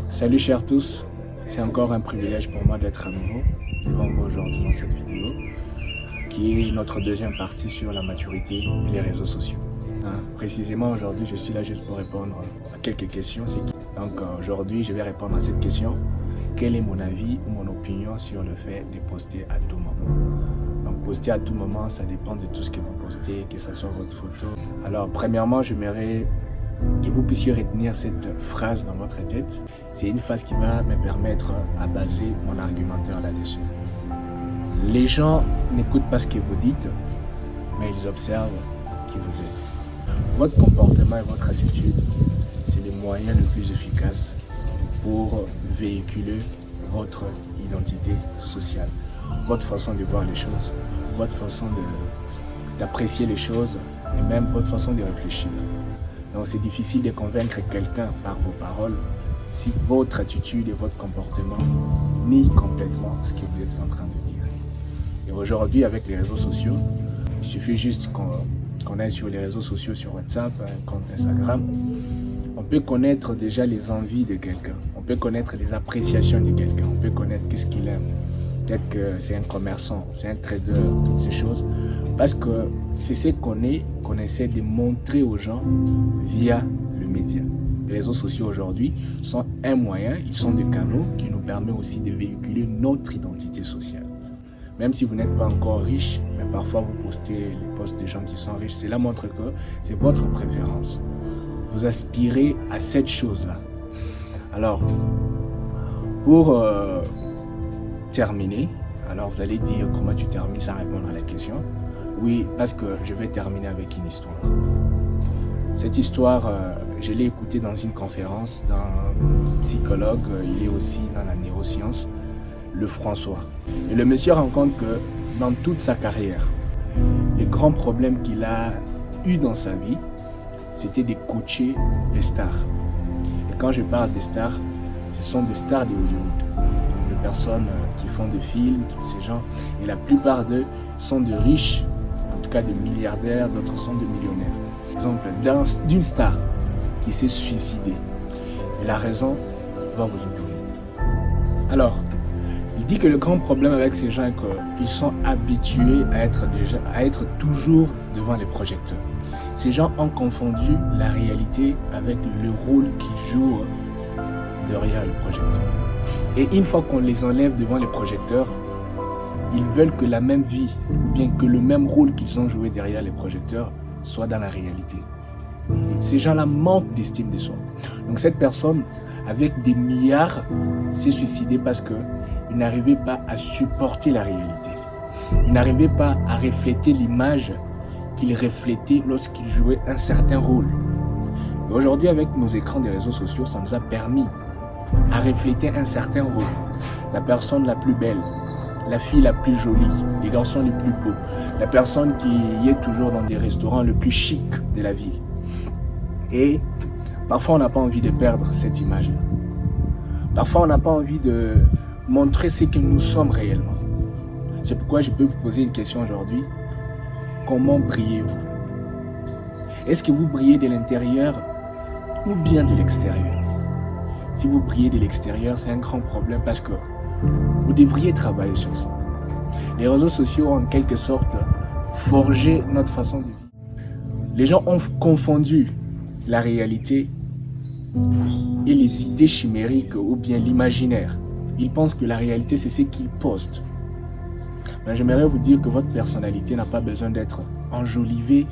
Salut chers tous, c'est encore un privilège pour moi d'être à nouveau devant vous aujourd'hui dans cette vidéo qui est notre deuxième partie sur la maturité et les réseaux sociaux. Précisément aujourd'hui je suis là juste pour répondre à quelques questions. Donc aujourd'hui je vais répondre à cette question: quel est mon avis ou mon opinion sur le fait de poster à tout moment? Donc poster à tout moment, ça dépend de tout ce que vous postez, que ce soit votre photo. Alors premièrement, j'aimerais que vous puissiez retenir cette phrase dans votre tête. C'est une phrase qui va me permettre à baser mon argumentaire là-dessus. Les gens n'écoutent pas ce que vous dites, mais ils observent qui vous êtes. Votre comportement et votre attitude, c'est les moyens les plus efficaces pour véhiculer votre identité sociale, votre façon de voir les choses, votre façon d'apprécier les choses et même votre façon de réfléchir. Donc c'est difficile de convaincre quelqu'un par vos paroles si votre attitude et votre comportement nient complètement ce que vous êtes en train de dire. Et aujourd'hui, avec les réseaux sociaux, il suffit juste qu'on aille sur les réseaux sociaux, sur WhatsApp, un compte Instagram. On peut connaître déjà les envies de quelqu'un, on peut connaître les appréciations de quelqu'un, on peut connaître qu'est-ce qu'il aime. Peut-être que c'est un commerçant, c'est un trader, toutes ces choses. Parce que c'est ce qu'on essaie de montrer aux gens via le média. Les réseaux sociaux aujourd'hui sont un moyen, ils sont des canaux qui nous permettent aussi de véhiculer notre identité sociale. Même si vous n'êtes pas encore riche, mais parfois vous postez les posts des gens qui sont riches, cela montre que c'est votre préférence. Vous aspirez à cette chose-là. Alors, pour terminer, alors vous allez dire comment tu termines sans répondre à la question. Oui, parce que je vais terminer avec une histoire. Cette histoire, je l'ai écoutée dans une conférence d'un psychologue, il est aussi dans la neuroscience, le François. Et le monsieur rend compte que dans toute sa carrière, les grands problèmes qu'il a eu dans sa vie, c'était de coacher les stars. Et quand je parle des stars, ce sont des stars de Hollywood. Des personnes qui font des films, tous ces gens. Et la plupart d'eux sont de riches, en tout cas des milliardaires, d'autres sont des millionnaires. Exemple d'une star qui s'est suicidée. Et la raison va vous étonner. Alors, il dit que le grand problème avec ces gens est qu'ils sont habitués à être toujours devant les projecteurs. Ces gens ont confondu la réalité avec le rôle qu'ils jouent derrière le projecteur. Et une fois qu'on les enlève devant les projecteurs, ils veulent que la même vie, ou bien que le même rôle qu'ils ont joué derrière les projecteurs, soit dans la réalité. Ces gens-là manquent d'estime de soi. Donc cette personne, avec des milliards, s'est suicidée parce qu'il n'arrivait pas à supporter la réalité. Il n'arrivait pas à refléter l'image qu'il reflétait lorsqu'il jouait un certain rôle. Et aujourd'hui, avec nos écrans des réseaux sociaux, ça nous a permis à refléter un certain rôle. La personne la plus belle, la fille la plus jolie, les garçons les plus beaux, la personne qui est toujours dans des restaurants les plus chics de la ville. Et parfois, on n'a pas envie de perdre cette image-là. Parfois, on n'a pas envie de montrer ce que nous sommes réellement. C'est pourquoi je peux vous poser une question aujourd'hui. Comment brillez-vous? Est-ce que vous brillez de l'intérieur ou bien de l'extérieur? Si vous brillez de l'extérieur, c'est un grand problème parce que vous devriez travailler sur ça. Les réseaux sociaux ont en quelque sorte forgé notre façon de vivre. Les gens ont confondu la réalité et les idées chimériques ou bien l'imaginaire. Ils pensent que la réalité, c'est ce qu'ils postent. Mais j'aimerais vous dire que votre personnalité n'a pas besoin d'être enjolivée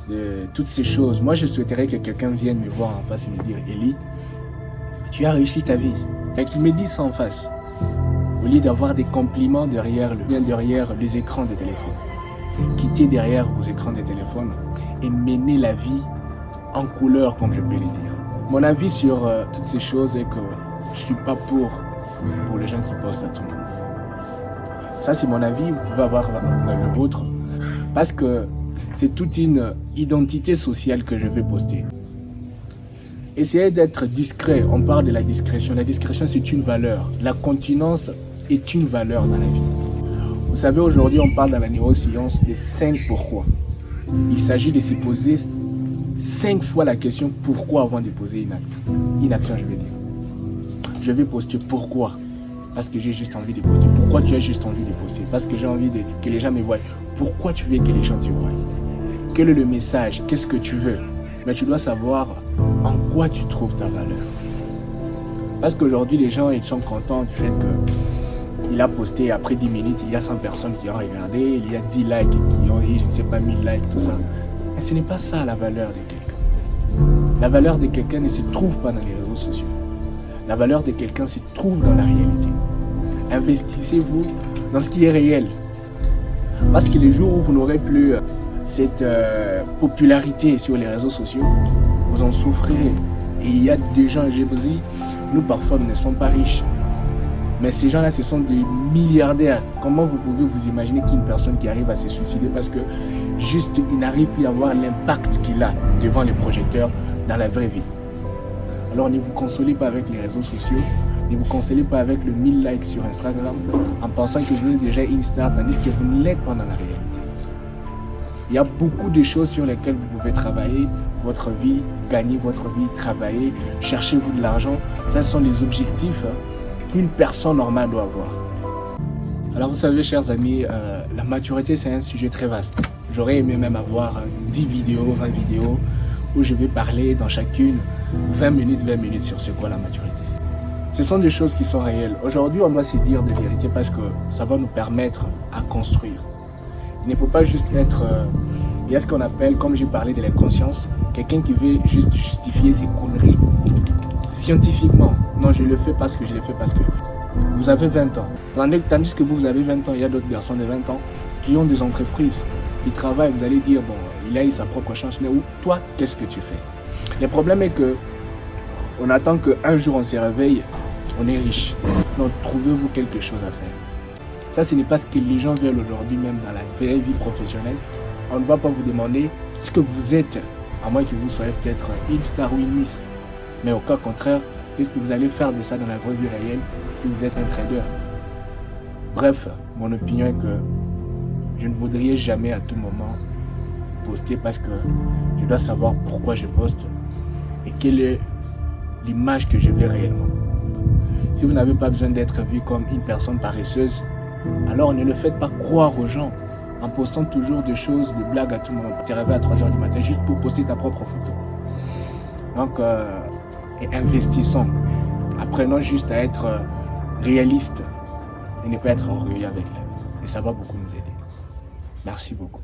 de toutes ces choses. Moi, je souhaiterais que quelqu'un vienne me voir en face et me dire: Eli, tu as réussi ta vie. Et qu'il me dise ça en face. Au lieu d'avoir des compliments derrière les écrans de téléphone. Quittez derrière vos écrans de téléphone et menez la vie en couleur, comme je peux le dire. Mon avis sur toutes ces choses est que je ne suis pas pour les gens qui postent à tout le monde. Ça, c'est mon avis, vous pouvez avoir le vôtre. Parce que c'est toute une identité sociale que je vais poster. Essayez d'être discret. On parle de la discrétion. La discrétion, c'est une valeur. La continence est une valeur dans la vie. Vous savez, aujourd'hui, on parle dans la neuroscience des 5 pourquoi. Il s'agit de se poser 5 fois la question pourquoi avant de poser une action, je vais dire. je vais poster. Pourquoi? Parce que j'ai juste envie de poster. Pourquoi tu as juste envie de poster? Parce que j'ai envie que les gens me voient. Pourquoi tu veux que les gens te voient? Quel est le message? Qu'est-ce que tu veux? Mais tu dois savoir en quoi tu trouves ta valeur. Parce qu'aujourd'hui, les gens ils sont contents du fait qu'il a posté après 10 minutes, il y a 100 personnes qui ont regardé, il y a 10 likes qui ont eu, je ne sais pas, 1000 likes, tout ça. Mais ce n'est pas ça la valeur de quelqu'un. La valeur de quelqu'un ne se trouve pas dans les réseaux sociaux. La valeur de quelqu'un se trouve dans la réalité. Investissez-vous dans ce qui est réel. Parce que les jours où vous n'aurez plus cette popularité sur les réseaux sociaux, vous en souffrirez. Et il y a des gens, je vous dis, nous parfois nous ne sommes pas riches. Mais ces gens-là, ce sont des milliardaires. Comment vous pouvez vous imaginer qu'une personne qui arrive à se suicider parce que juste il n'arrive plus à voir l'impact qu'il a devant les projecteurs dans la vraie vie? Alors ne vous consolez pas avec les réseaux sociaux, ne vous consolez pas avec le 1000 likes sur Instagram en pensant que vous êtes déjà une star tandis que vous ne l'êtes pas dans la réalité. Il y a beaucoup de choses sur lesquelles vous pouvez travailler, votre vie, gagner votre vie, travailler, cherchez-vous de l'argent. Ce sont les objectifs qu'une personne normale doit avoir. Alors vous savez, chers amis, la maturité c'est un sujet très vaste. J'aurais aimé même avoir 10 vidéos, 20 vidéos où je vais parler dans chacune 20 minutes sur ce qu'est la maturité. Ce sont des choses qui sont réelles. Aujourd'hui, on doit se dire des vérités parce que ça va nous permettre à construire. Il ne faut pas juste être, il y a ce qu'on appelle, comme j'ai parlé de l'inconscience, quelqu'un qui veut juste justifier ses conneries scientifiquement. Non, je le fais parce que je le fais parce que vous avez 20 ans. Tandis que vous avez 20 ans, il y a d'autres garçons de 20 ans qui ont des entreprises, qui travaillent. Vous allez dire, bon, il a eu sa propre chance, mais toi, qu'est-ce que tu fais? Le problème est que on attend qu'un jour on se réveille, on est riche. Donc, trouvez-vous quelque chose à faire. Ça, ce n'est pas ce que les gens veulent aujourd'hui, même dans la vraie vie professionnelle. On ne va pas vous demander ce que vous êtes, à moins que vous soyez peut-être une star ou une miss. Mais au cas contraire, qu'est-ce que vous allez faire de ça dans la vraie vie réelle si vous êtes un trader? Bref, mon opinion est que je ne voudrais jamais à tout moment poster parce que je dois savoir pourquoi je poste et quelle est l'image que je veux réellement. Si vous n'avez pas besoin d'être vu comme une personne paresseuse, alors ne le faites pas croire aux gens en postant toujours des choses, des blagues à tout moment. Tu es réveillé à 3 h du matin juste pour poster ta propre photo. Donc, et investissons. Apprenons juste à être réaliste et ne pas être orgueilleux avec l'aide. Et ça va beaucoup nous aider. Merci beaucoup.